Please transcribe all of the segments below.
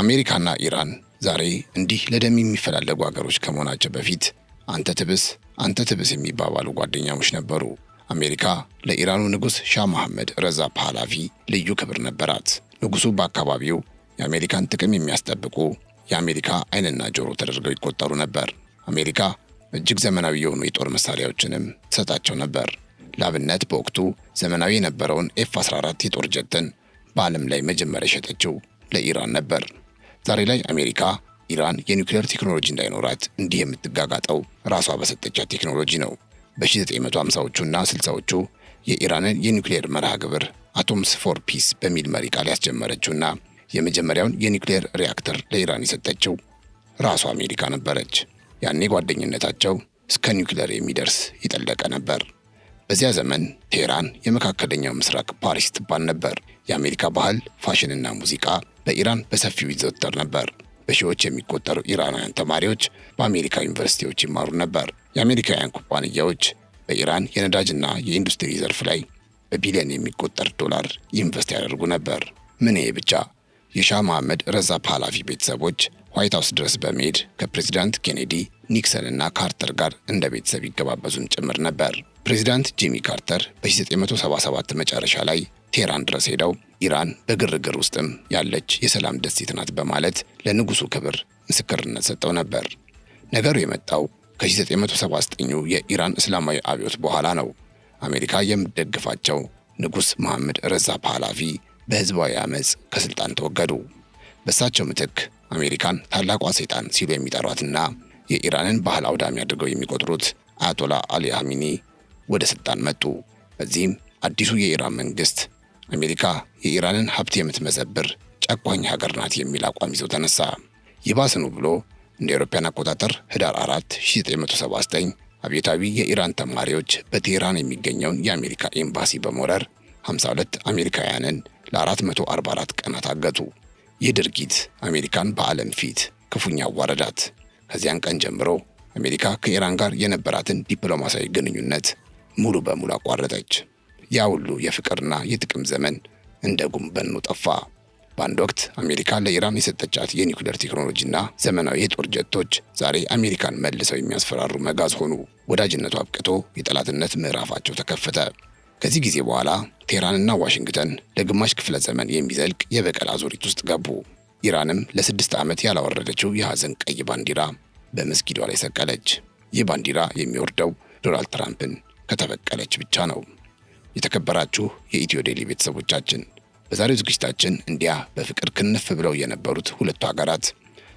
አሜሪካና ኢራን ዛሬ እንዲህ ለደም የሚፈላለጉ አገሮች ከመሆናቸው በፊት አንተ ትብስ የሚባባሉ ጓደኛሞች ነበሩ። አሜሪካ ለኢራኑ ንጉሥ ሻህ መሐመድ ረዛ ፓህላቪ ልዩ ክብር ነበራት። ንጉሡ በአካባቢው የአሜሪካን ጥቅም የሚያስጠብቁ የአሜሪካ ዓይንና ጆሮ ተደርገው ይቆጠሩ ነበር። አሜሪካ እጅግ ዘመናዊ የሆኑ የጦር መሳሪያዎችንም ትሰጣቸው ነበር። ለአብነት በወቅቱ ዘመናዊ የነበረውን ኤፍ-14 የጦር ጀትን በዓለም ላይ መጀመሪያ የሸጠችው ለኢራን ነበር። ዛሬ ላይ አሜሪካ ኢራን የኒውክሌር ቴክኖሎጂ እንዳይኖራት እንዲህ የምትጋጋጠው ራሷ በሰጠቻት ቴክኖሎጂ ነው። በ1950ዎቹና 60ዎቹ የኢራንን የኒውክሌር መርሃ ግብር አቶምስ ፎር ፒስ በሚል መሪ ቃል ያስጀመረችውና የመጀመሪያውን የኒውክሌር ሪያክተር ለኢራን የሰጠችው ራሷ አሜሪካ ነበረች። ያኔ ጓደኝነታቸው እስከ ኒውክሌር የሚደርስ የጠለቀ ነበር። በዚያ ዘመን ቴህራን የመካከለኛው ምስራቅ ፓሪስ ትባል ነበር። የአሜሪካ ባህል፣ ፋሽንና ሙዚቃ በኢራን በሰፊው ይዘወተር ነበር። በሺዎች የሚቆጠሩ ኢራናውያን ተማሪዎች በአሜሪካ ዩኒቨርሲቲዎች ይማሩ ነበር። የአሜሪካውያን ኩባንያዎች በኢራን የነዳጅና የኢንዱስትሪ ዘርፍ ላይ በቢሊዮን የሚቆጠር ዶላር ኢንቨስት ያደርጉ ነበር። ምን ይሄ ብቻ! የሻህ መሐመድ ረዛ ፓህላቪ ቤተሰቦች ዋይት ሃውስ ድረስ በመሄድ ከፕሬዚዳንት ኬኔዲ፣ ኒክሰን እና ካርተር ጋር እንደ ቤተሰብ ይገባበዙን ጭምር ነበር። ፕሬዚዳንት ጂሚ ካርተር በ1977 መጨረሻ ላይ ቴህራን ድረስ ሄደው ኢራን በግርግር ውስጥም ያለች የሰላም ደሴት ናት በማለት ለንጉሡ ክብር ምስክርነት ሰጠው ነበር። ነገሩ የመጣው ከ1979 የኢራን እስላማዊ አብዮት በኋላ ነው። አሜሪካ የምትደግፋቸው ንጉሥ መሐመድ ረዛ ፓህላቪ በህዝባዊ አመፅ ከስልጣን ተወገዱ። በእሳቸው ምትክ አሜሪካን ታላቋ ሰይጣን ሲሉ የሚጠሯትና የኢራንን ባህል አውዳሚ አድርገው የሚቆጥሩት አያቶላ አሊ ኻሜኒ ወደ ስልጣን መጡ። በዚህም አዲሱ የኢራን መንግስት አሜሪካ የኢራንን ሀብት የምትመዘብር ጨቋኝ ሀገር ናት የሚል አቋም ይዞ ተነሳ። ይባስኑ ብሎ እንደ አውሮፓውያን አቆጣጠር ህዳር 4 1979 አብዮታዊ የኢራን ተማሪዎች በቴህራን የሚገኘውን የአሜሪካ ኤምባሲ በመውረር 52 አሜሪካውያንን ለ444 ቀናት አገቱ። ይህ ድርጊት አሜሪካን በዓለም ፊት ክፉኛ አዋረዳት። ከዚያን ቀን ጀምሮ አሜሪካ ከኢራን ጋር የነበራትን ዲፕሎማሲያዊ ግንኙነት ሙሉ በሙሉ አቋረጠች። ያ ሁሉ የፍቅርና የጥቅም ዘመን እንደ ጉም በኖ ጠፋ። በአንድ ወቅት አሜሪካ ለኢራን የሰጠቻት የኒውክሌር ቴክኖሎጂና ዘመናዊ የጦር ጀቶች ዛሬ አሜሪካን መልሰው የሚያስፈራሩ መጋዝ ሆኑ። ወዳጅነቱ አብቅቶ የጠላትነት ምዕራፋቸው ተከፈተ። ከዚህ ጊዜ በኋላ ቴህራንና ዋሽንግተን ለግማሽ ክፍለ ዘመን የሚዘልቅ የበቀል አዙሪት ውስጥ ገቡ። ኢራንም ለ6 ዓመት ያላወረደችው የሐዘን ቀይ ባንዲራ በመስጊዷ ላይ ሰቀለች። ይህ ባንዲራ የሚወርደው ዶናልድ ትራምፕን ከተበቀለች ብቻ ነው። የተከበራችሁ የኢትዮ ዴይሊ ቤተሰቦቻችን በዛሬው ዝግጅታችን እንዲያ በፍቅር ክንፍ ብለው የነበሩት ሁለቱ ሀገራት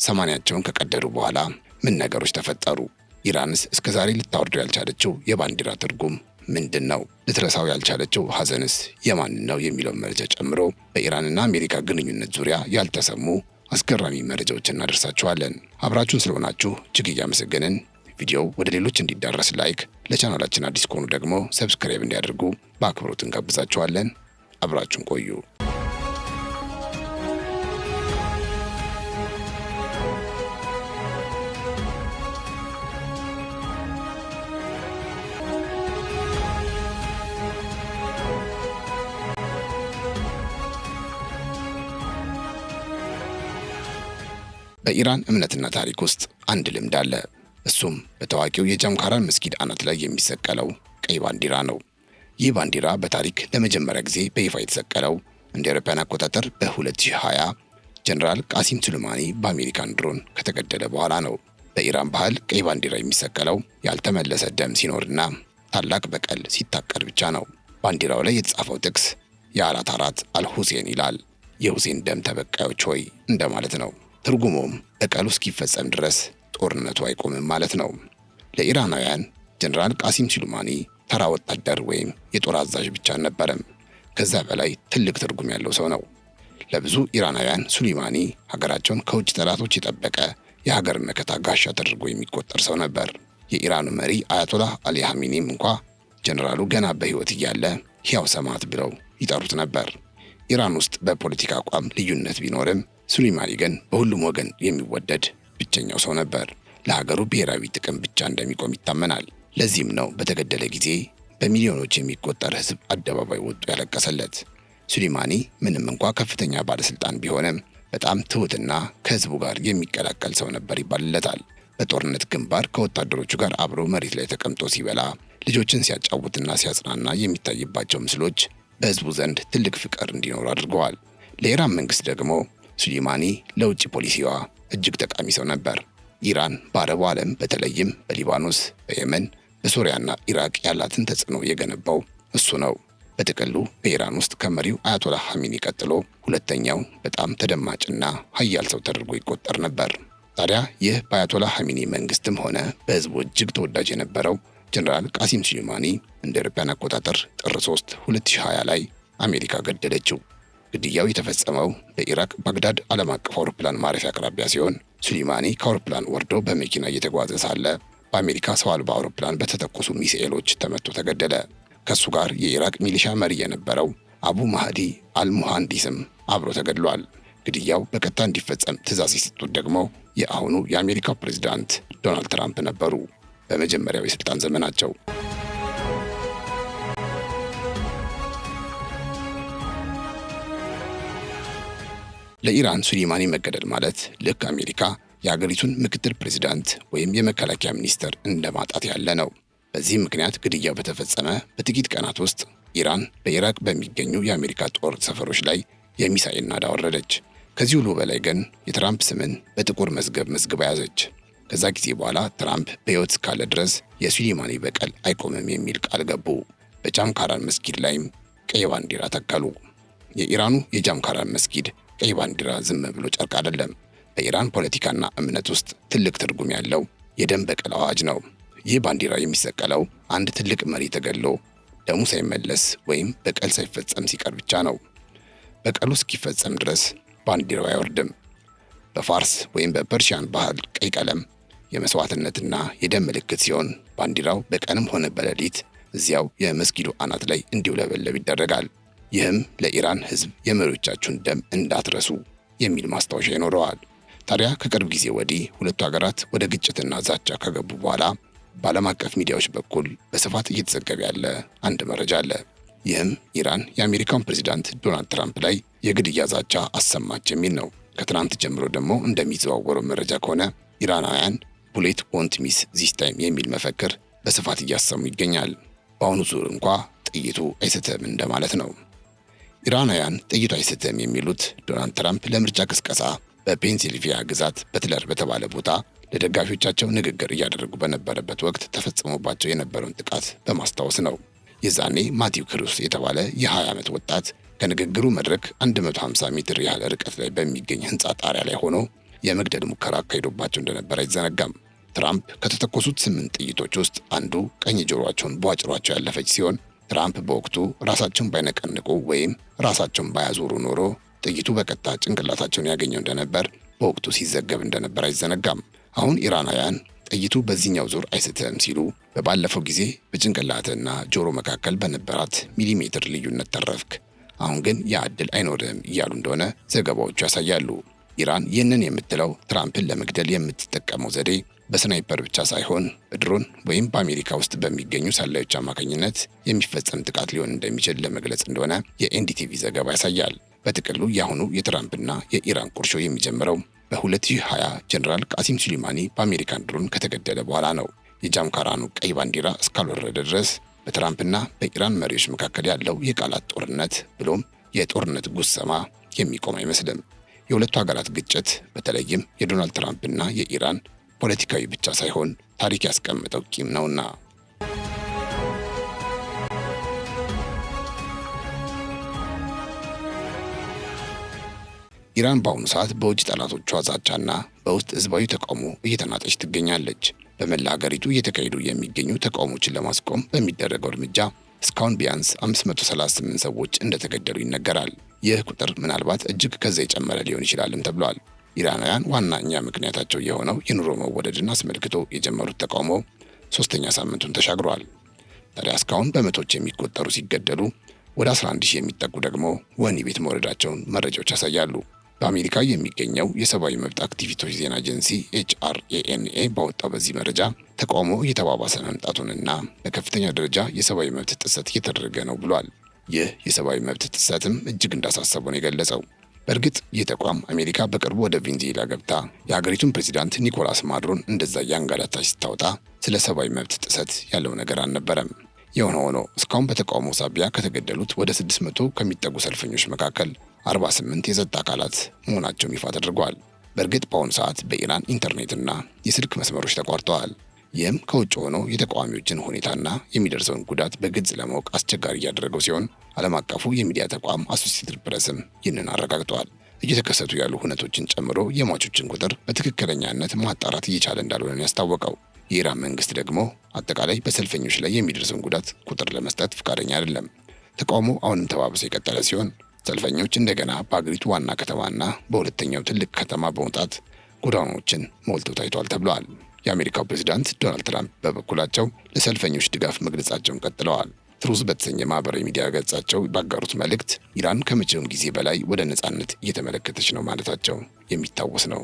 ሰማንያቸውን ከቀደዱ በኋላ ምን ነገሮች ተፈጠሩ? ኢራንስ እስከዛሬ ልታወርደው ያልቻለችው የባንዲራ ትርጉም ምንድን ነው? ልትረሳው ያልቻለችው ሐዘንስ የማን ነው? የሚለውን መረጃ ጨምሮ በኢራንና አሜሪካ ግንኙነት ዙሪያ ያልተሰሙ አስገራሚ መረጃዎችን እናደርሳችኋለን። አብራችሁን ስለሆናችሁ እጅግ እያመሰገንን ቪዲዮው ወደ ሌሎች እንዲዳረስ ላይክ፣ ለቻናላችን አዲስ ከሆኑ ደግሞ ሰብስክራይብ እንዲያደርጉ በአክብሮት እንጋብዛችኋለን። አብራችሁን ቆዩ። በኢራን እምነትና ታሪክ ውስጥ አንድ ልምድ አለ። እሱም በታዋቂው የጃምካራን መስጊድ አናት ላይ የሚሰቀለው ቀይ ባንዲራ ነው። ይህ ባንዲራ በታሪክ ለመጀመሪያ ጊዜ በይፋ የተሰቀለው እንደ አውሮፓውያን አቆጣጠር በ2020 ጀነራል ቃሲም ሱሌማኒ በአሜሪካን ድሮን ከተገደለ በኋላ ነው። በኢራን ባህል ቀይ ባንዲራ የሚሰቀለው ያልተመለሰ ደም ሲኖርና ታላቅ በቀል ሲታቀድ ብቻ ነው። ባንዲራው ላይ የተጻፈው ጥቅስ የአራት አራት አልሁሴን ይላል። የሁሴን ደም ተበቃዮች ሆይ እንደማለት ነው። ትርጉሙም በቀሉ እስኪፈጸም ድረስ ጦርነቱ አይቆምም ማለት ነው። ለኢራናውያን ጀነራል ቃሲም ሱሌማኒ ተራ ወታደር ወይም የጦር አዛዥ ብቻ አልነበረም። ከዛ በላይ ትልቅ ትርጉም ያለው ሰው ነው። ለብዙ ኢራናውያን ሱሌማኒ ሀገራቸውን ከውጭ ጠላቶች የጠበቀ የሀገር መከታ ጋሻ ተደርጎ የሚቆጠር ሰው ነበር። የኢራኑ መሪ አያቶላህ አሊ ኻሜኒም እንኳ ጀነራሉ ገና በሕይወት እያለ ሕያው ሰማዕት ብለው ይጠሩት ነበር። ኢራን ውስጥ በፖለቲካ አቋም ልዩነት ቢኖርም ሱሌማኒ ግን በሁሉም ወገን የሚወደድ ብቸኛው ሰው ነበር። ለሀገሩ ብሔራዊ ጥቅም ብቻ እንደሚቆም ይታመናል። ለዚህም ነው በተገደለ ጊዜ በሚሊዮኖች የሚቆጠር ሕዝብ አደባባይ ወጥቶ ያለቀሰለት። ሱሌማኒ ምንም እንኳ ከፍተኛ ባለስልጣን ቢሆንም በጣም ትሁትና ከህዝቡ ጋር የሚቀላቀል ሰው ነበር ይባልለታል። በጦርነት ግንባር ከወታደሮቹ ጋር አብሮ መሬት ላይ ተቀምጦ ሲበላ፣ ልጆችን ሲያጫውትና ሲያጽናና የሚታይባቸው ምስሎች በህዝቡ ዘንድ ትልቅ ፍቅር እንዲኖሩ አድርገዋል። ለኢራን መንግስት ደግሞ ሱሌይማኒ ለውጭ ፖሊሲዋ እጅግ ጠቃሚ ሰው ነበር። ኢራን በአረቡ ዓለም በተለይም በሊባኖስ፣ በየመን፣ በሶሪያና ኢራቅ ያላትን ተጽዕኖ የገነባው እሱ ነው። በጥቅሉ በኢራን ውስጥ ከመሪው አያቶላህ ሐሚኒ ቀጥሎ ሁለተኛው በጣም ተደማጭና ሀያል ሰው ተደርጎ ይቆጠር ነበር። ታዲያ ይህ በአያቶላህ ሐሚኒ መንግስትም ሆነ በህዝቡ እጅግ ተወዳጅ የነበረው ጀነራል ቃሲም ሱሌይማኒ እንደ አውሮፓውያን አቆጣጠር ጥር 3 2020 ላይ አሜሪካ ገደለችው። ግድያው የተፈጸመው በኢራቅ ባግዳድ ዓለም አቀፍ አውሮፕላን ማረፊያ አቅራቢያ ሲሆን ሱሌይማኒ ከአውሮፕላን ወርዶ በመኪና እየተጓዘ ሳለ በአሜሪካ ሰው አልባ አውሮፕላን በተተኮሱ ሚሳኤሎች ተመቶ ተገደለ። ከሱ ጋር የኢራቅ ሚሊሻ መሪ የነበረው አቡ ማህዲ አልሙሃንዲስም አብሮ ተገድሏል። ግድያው በቀጥታ እንዲፈጸም ትዕዛዝ የሰጡት ደግሞ የአሁኑ የአሜሪካው ፕሬዝዳንት ዶናልድ ትራምፕ ነበሩ በመጀመሪያው የስልጣን ዘመናቸው። ለኢራን ሱሌይማኒ መገደል ማለት ልክ አሜሪካ የሀገሪቱን ምክትል ፕሬዝዳንት ወይም የመከላከያ ሚኒስትር እንደማጣት ያለ ነው። በዚህም ምክንያት ግድያው በተፈጸመ በጥቂት ቀናት ውስጥ ኢራን በኢራቅ በሚገኙ የአሜሪካ ጦር ሰፈሮች ላይ የሚሳኤል ናዳ ወረደች። ከዚህ ሁሉ በላይ ግን የትራምፕ ስምን በጥቁር መዝገብ መዝግባ ያዘች። ከዛ ጊዜ በኋላ ትራምፕ በሕይወት እስካለ ድረስ የሱሌይማኒ በቀል አይቆምም የሚል ቃል ገቡ። በጃምካራን መስጊድ ላይም ቀይ ባንዲራ ተከሉ። የኢራኑ የጃምካራን መስጊድ ቀይ ባንዲራ ዝም ብሎ ጨርቅ አይደለም። በኢራን ፖለቲካና እምነት ውስጥ ትልቅ ትርጉም ያለው የደም በቀል አዋጅ ነው። ይህ ባንዲራ የሚሰቀለው አንድ ትልቅ መሪ ተገድሎ ደሙ ሳይመለስ ወይም በቀል ሳይፈጸም ሲቀር ብቻ ነው። በቀሉ እስኪፈጸም ድረስ ባንዲራው አይወርድም። በፋርስ ወይም በፐርሺያን ባህል ቀይ ቀለም የመስዋዕትነትና የደም ምልክት ሲሆን ባንዲራው በቀንም ሆነ በሌሊት እዚያው የመስጊዱ አናት ላይ እንዲውለበለብ ይደረጋል። ይህም ለኢራን ሕዝብ የመሪዎቻችሁን ደም እንዳትረሱ የሚል ማስታወሻ ይኖረዋል። ታዲያ ከቅርብ ጊዜ ወዲህ ሁለቱ ሀገራት ወደ ግጭትና ዛቻ ከገቡ በኋላ በዓለም አቀፍ ሚዲያዎች በኩል በስፋት እየተዘገበ ያለ አንድ መረጃ አለ። ይህም ኢራን የአሜሪካውን ፕሬዝዳንት ዶናልድ ትራምፕ ላይ የግድያ ዛቻ አሰማች የሚል ነው። ከትናንት ጀምሮ ደግሞ እንደሚዘዋወረው መረጃ ከሆነ ኢራናውያን ቡሌት ወንት ሚስ ዚስ ታይም የሚል መፈክር በስፋት እያሰሙ ይገኛል። በአሁኑ ዙር እንኳ ጥይቱ አይስትም እንደማለት ነው። ኢራናውያን ጥይቱ አይስትም የሚሉት ዶናልድ ትራምፕ ለምርጫ ቅስቀሳ በፔንሲልቬኒያ ግዛት በትለር በተባለ ቦታ ለደጋፊዎቻቸው ንግግር እያደረጉ በነበረበት ወቅት ተፈጽሞባቸው የነበረውን ጥቃት በማስታወስ ነው። የዛኔ ማቲው ክሩስ የተባለ የ20 ዓመት ወጣት ከንግግሩ መድረክ 150 ሜትር ያህል ርቀት ላይ በሚገኝ ህንፃ ጣሪያ ላይ ሆኖ የመግደል ሙከራ አካሂዶባቸው እንደነበር አይዘነጋም። ትራምፕ ከተተኮሱት 8 ጥይቶች ውስጥ አንዱ ቀኝ ጆሮአቸውን በዋጭሯቸው ያለፈች ሲሆን ትራምፕ በወቅቱ ራሳቸውን ባይነቀንቁ ወይም ራሳቸውን ባያዞሩ ኖሮ ጥይቱ በቀጥታ ጭንቅላታቸውን ያገኘው እንደነበር በወቅቱ ሲዘገብ እንደነበር አይዘነጋም። አሁን ኢራናውያን ጥይቱ በዚህኛው ዙር አይስትም ሲሉ በባለፈው ጊዜ በጭንቅላትና ጆሮ መካከል በነበራት ሚሊሜትር ልዩነት ተረፍክ፣ አሁን ግን ያ ዕድል አይኖርም እያሉ እንደሆነ ዘገባዎቹ ያሳያሉ። ኢራን ይህንን የምትለው ትራምፕን ለመግደል የምትጠቀመው ዘዴ በስናይፐር ብቻ ሳይሆን በድሮን ወይም በአሜሪካ ውስጥ በሚገኙ ሰላዮች አማካኝነት የሚፈጸም ጥቃት ሊሆን እንደሚችል ለመግለጽ እንደሆነ የኤንዲቲቪ ዘገባ ያሳያል። በጥቅሉ የአሁኑ የትራምፕና የኢራን ቁርሾ የሚጀምረው በ2020 ጀነራል ቃሲም ሱሌይማኒ በአሜሪካን ድሮን ከተገደለ በኋላ ነው። የጃምካራኑ ቀይ ባንዲራ እስካልወረደ ድረስ በትራምፕና በኢራን መሪዎች መካከል ያለው የቃላት ጦርነት ብሎም የጦርነት ጉሰማ የሚቆም አይመስልም። የሁለቱ ሀገራት ግጭት በተለይም የዶናልድ ትራምፕና የኢራን ፖለቲካዊ ብቻ ሳይሆን ታሪክ ያስቀመጠው ቂም ነውና። ኢራን በአሁኑ ሰዓት በውጭ ጠላቶቿ ዛቻና በውስጥ ህዝባዊ ተቃውሞ እየተናጠች ትገኛለች። በመላ ሀገሪቱ እየተካሄዱ የሚገኙ ተቃውሞችን ለማስቆም በሚደረገው እርምጃ እስካሁን ቢያንስ 538 ሰዎች እንደተገደሉ ይነገራል። ይህ ቁጥር ምናልባት እጅግ ከዛ የጨመረ ሊሆን ይችላልም ተብሏል። ኢራናውያን ዋናኛ ምክንያታቸው የሆነው የኑሮ መወደድን አስመልክቶ የጀመሩት ተቃውሞ 3ኛ ሳምንቱን ተሻግሯል። ታዲያ እስካሁን በመቶዎች የሚቆጠሩ ሲገደሉ ወደ 11,000 የሚጠጉ ደግሞ ወህኒ ቤት መውረዳቸውን መረጃዎች ያሳያሉ። በአሜሪካ የሚገኘው የሰብአዊ መብት አክቲቪስቶች ዜና ኤጀንሲ HRANA ባወጣው በዚህ መረጃ ተቃውሞ እየተባባሰ መምጣቱንና በከፍተኛ ደረጃ የሰብአዊ መብት ጥሰት እየተደረገ ነው ብሏል። ይህ የሰብአዊ መብት ጥሰትም እጅግ እንዳሳሰበው ነው የገለጸው። በእርግጥ ይህ ተቋም አሜሪካ በቅርቡ ወደ ቬንዙዌላ ገብታ የሀገሪቱን ፕሬዚዳንት ኒኮላስ ማዱሮን እንደዛ እያንገላታች ስታወጣ ስለ ሰብአዊ መብት ጥሰት ያለው ነገር አልነበረም። የሆነ ሆኖ እስካሁን በተቃውሞ ሳቢያ ከተገደሉት ወደ 600 ከሚጠጉ ሰልፈኞች መካከል 48 የጸጥታ አካላት መሆናቸውን ይፋ ተደርጓል። በእርግጥ በአሁኑ ሰዓት በኢራን ኢንተርኔትና የስልክ መስመሮች ተቋርጠዋል። ይህም ከውጭ ሆኖ የተቃዋሚዎችን ሁኔታና የሚደርሰውን ጉዳት በግልጽ ለማወቅ አስቸጋሪ እያደረገው ሲሆን ዓለም አቀፉ የሚዲያ ተቋም አሶሲኤትድ ፕሬስም ይህንን አረጋግጧል። እየተከሰቱ ያሉ ሁነቶችን ጨምሮ የሟቾችን ቁጥር በትክክለኛነት ማጣራት እየቻለ እንዳልሆነ ያስታወቀው የኢራን መንግስት ደግሞ አጠቃላይ በሰልፈኞች ላይ የሚደርሰውን ጉዳት ቁጥር ለመስጠት ፈቃደኛ አይደለም። ተቃውሞ አሁንም ተባብሶ የቀጠለ ሲሆን ሰልፈኞች እንደገና በአገሪቱ ዋና ከተማና በሁለተኛው ትልቅ ከተማ በመውጣት ጎዳናዎችን ሞልተው ታይቷል ተብሏል። የአሜሪካው ፕሬዝዳንት ዶናልድ ትራምፕ በበኩላቸው ለሰልፈኞች ድጋፍ መግለጻቸውን ቀጥለዋል። ትሩዝ በተሰኘ ማህበራዊ ሚዲያ ገጻቸው ባጋሩት መልእክት ኢራን ከመቼውም ጊዜ በላይ ወደ ነጻነት እየተመለከተች ነው ማለታቸው የሚታወስ ነው።